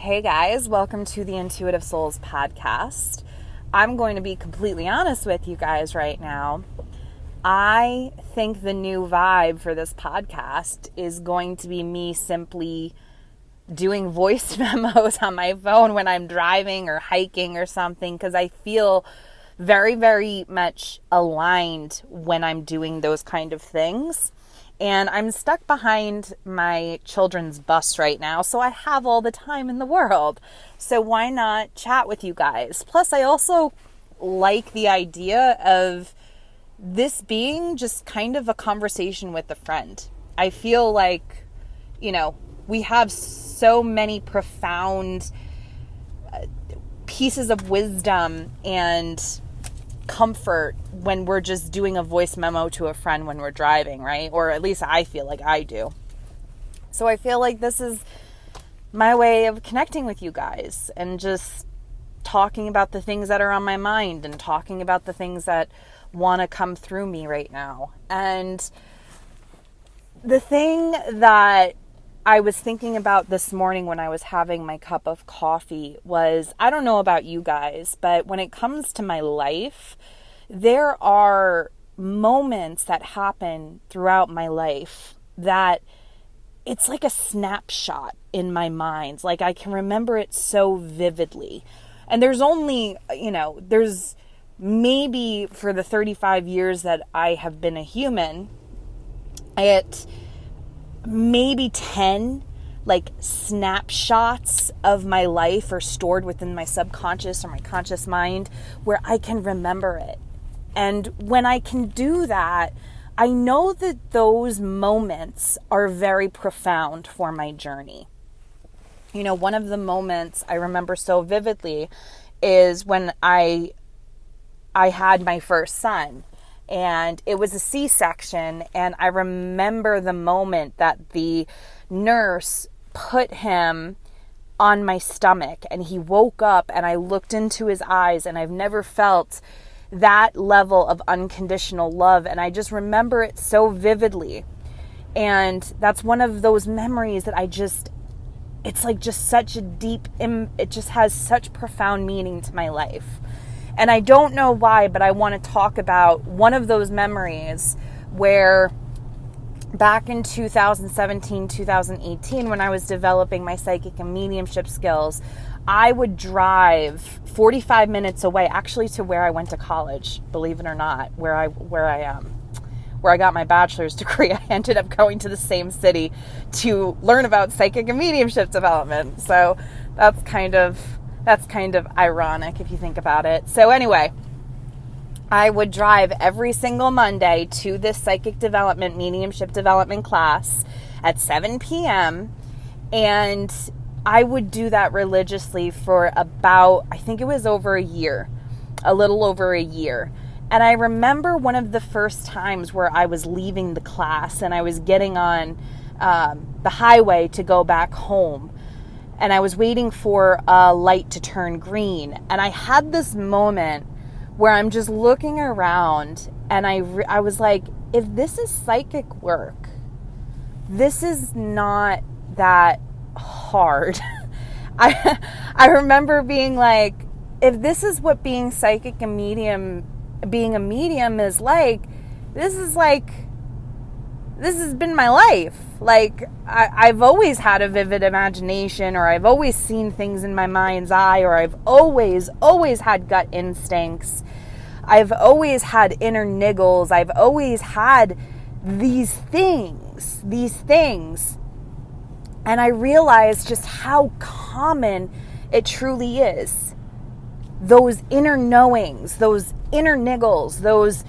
Hey guys, welcome to the Intuitive Souls podcast. I'm going to be completely honest with you guys right now. I think the new vibe for this podcast is going to be me simply doing voice memos on my phone when I'm driving or hiking or something, because I feel very, very much aligned when I'm doing those kind of things. And I'm stuck behind my children's bus right now, so I have all the time in the world. So why not chat with you guys? Plus, I also like the idea of this being just kind of a conversation with a friend. I feel like, we have so many profound pieces of wisdom and comfort when we're just doing a voice memo to a friend when we're driving, right? Or at least I feel like I do. So I feel like this is my way of connecting with you guys and just talking about the things that are on my mind and talking about the things that want to come through me right now. And the thing that I was thinking about this morning when I was having my cup of coffee was, I don't know about you guys, but when it comes to my life, there are moments that happen throughout my life that it's like a snapshot in my mind. Like I can remember it so vividly. And there's only, there's maybe for the 35 years that I have been a human, maybe 10 snapshots of my life are stored within my subconscious or my conscious mind where I can remember it. And when I can do that, I know that those moments are very profound for my journey. One of the moments I remember so vividly is when I had my first son. And it was a C-section, and I remember the moment that the nurse put him on my stomach, and he woke up, and I looked into his eyes, and I've never felt that level of unconditional love, and I just remember it so vividly. And that's one of those memories that it's like just such a deep, it just has such profound meaning to my life. And I don't know why, but I want to talk about one of those memories where back in 2017, 2018, when I was developing my psychic and mediumship skills, I would drive 45 minutes away, actually to where I went to college, believe it or not, where I got my bachelor's degree. I ended up going to the same city to learn about psychic and mediumship development. So that's kind of ironic if you think about it. So anyway, I would drive every single Monday to this psychic development, mediumship development class at 7 p.m. And I would do that religiously for about, I think it was over a year, a little over a year. And I remember one of the first times where I was leaving the class and I was getting on the highway to go back home. And I was waiting for a light to turn green. And I had this moment where I'm just looking around and I was like, if this is psychic work, this is not that hard. I remember being like, if this is what being psychic and being a medium is like, this has been my life. Like, I've always had a vivid imagination, or I've always seen things in my mind's eye, or I've always had gut instincts. I've always had inner niggles. I've always had these things. And I realized just how common it truly is. Those inner knowings, those inner niggles, those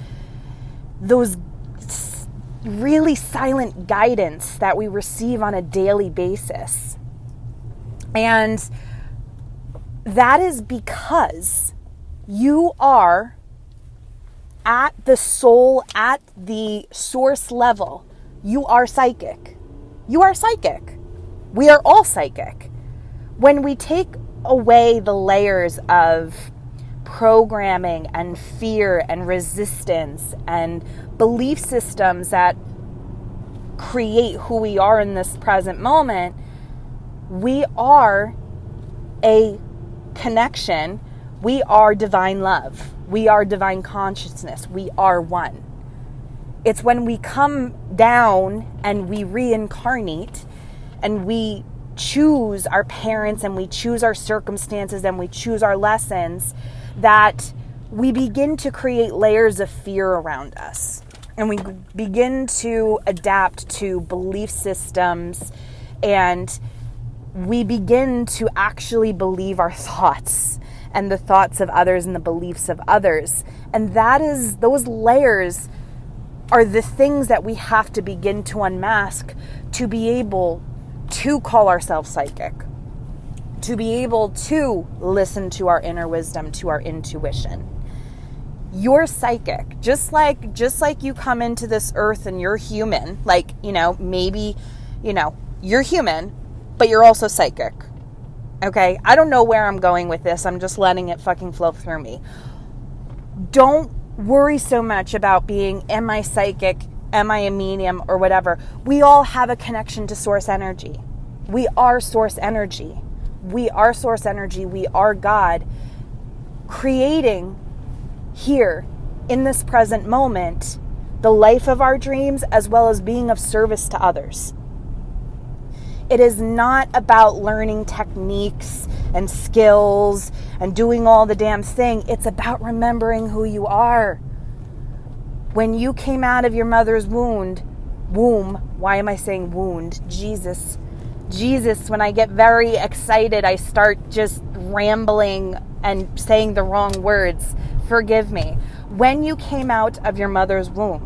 really silent guidance that we receive on a daily basis. And that is because you are at the soul, at the source level. You are psychic. You are psychic. We are all psychic. When we take away the layers of programming and fear and resistance and belief systems that create who we are in this present moment, we are a connection. We are divine love. We are divine consciousness. We are one. It's when we come down and we reincarnate and we choose our parents and we choose our circumstances and we choose our lessons that we begin to create layers of fear around us. And we begin to adapt to belief systems, and we begin to actually believe our thoughts and the thoughts of others and the beliefs of others. And those layers are the things that we have to begin to unmask to be able to call ourselves psychic, to be able to listen to our inner wisdom, to our intuition. You're psychic, just like you come into this earth and you're human, maybe, you're human, but you're also psychic. Okay? I don't know where I'm going with this. I'm just letting it fucking flow through me. Don't worry so much about being, am I psychic? Am I a medium or whatever? We all have a connection to source energy. We are source energy. We are source energy. We are God creating here in this present moment the life of our dreams, as well as being of service to others. It is not about learning techniques and skills and doing all the damn thing. It's about remembering who you are. When you came out of your mother's womb, why am I saying wound? Jesus, when I get very excited, I start just rambling and saying the wrong words. Forgive me. When you came out of your mother's womb,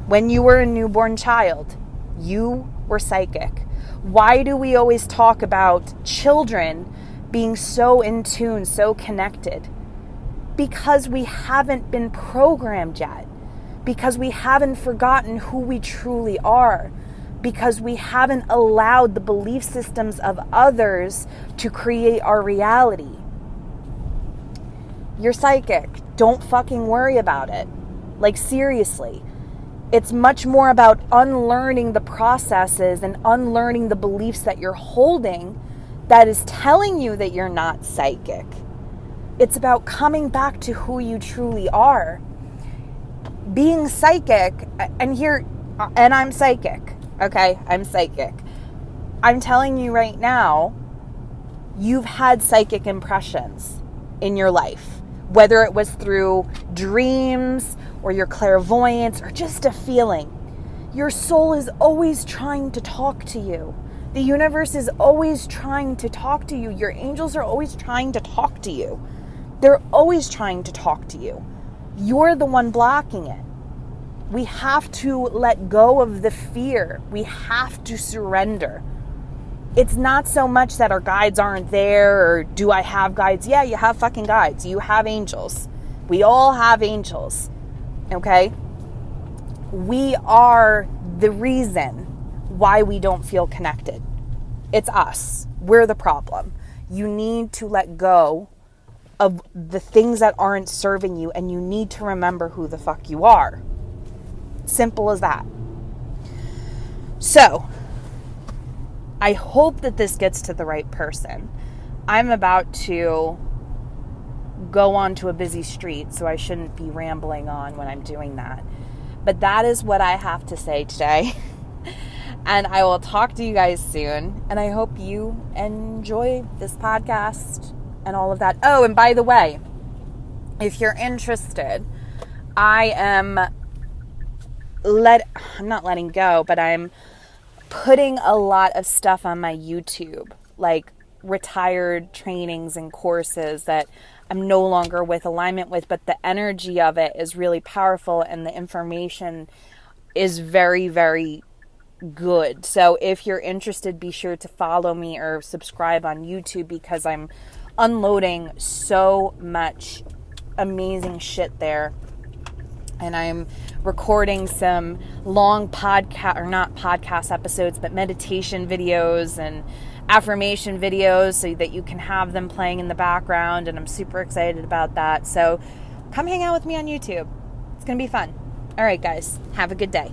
when you were a newborn child, you were psychic. Why do we always talk about children being so in tune, so connected? Because we haven't been programmed yet. Because we haven't forgotten who we truly are. Because we haven't allowed the belief systems of others to create our reality. You're psychic. Don't fucking worry about it. Like, seriously. It's much more about unlearning the processes and unlearning the beliefs that you're holding that is telling you that you're not psychic. It's about coming back to who you truly are. Being psychic, and I'm psychic, okay? I'm psychic. I'm telling you right now, you've had psychic impressions in your life. Whether it was through dreams or your clairvoyance or just a feeling. Your soul is always trying to talk to you. The universe is always trying to talk to you. Your angels are always trying to talk to you. They're always trying to talk to you. You're the one blocking it. We have to let go of the fear. We have to surrender. It's not so much that our guides aren't there, or do I have guides? Yeah, you have fucking guides. You have angels. We all have angels. Okay? We are the reason why we don't feel connected. It's us. We're the problem. You need to let go of the things that aren't serving you, and you need to remember who the fuck you are. Simple as that. So, I hope that this gets to the right person. I'm about to go onto a busy street, so I shouldn't be rambling on when I'm doing that. But that is what I have to say today. And I will talk to you guys soon. And I hope you enjoy this podcast and all of that. Oh, and by the way, if you're interested, I'm not letting go, but I'm putting a lot of stuff on my YouTube, like retired trainings and courses that I'm no longer with alignment with, but the energy of it is really powerful and the information is very, very good. So if you're interested, be sure to follow me or subscribe on YouTube, because I'm unloading so much amazing shit there. And I'm recording some long not podcast episodes, but meditation videos and affirmation videos so that you can have them playing in the background. And I'm super excited about that. So come hang out with me on YouTube. It's going to be fun. All right, guys. Have a good day.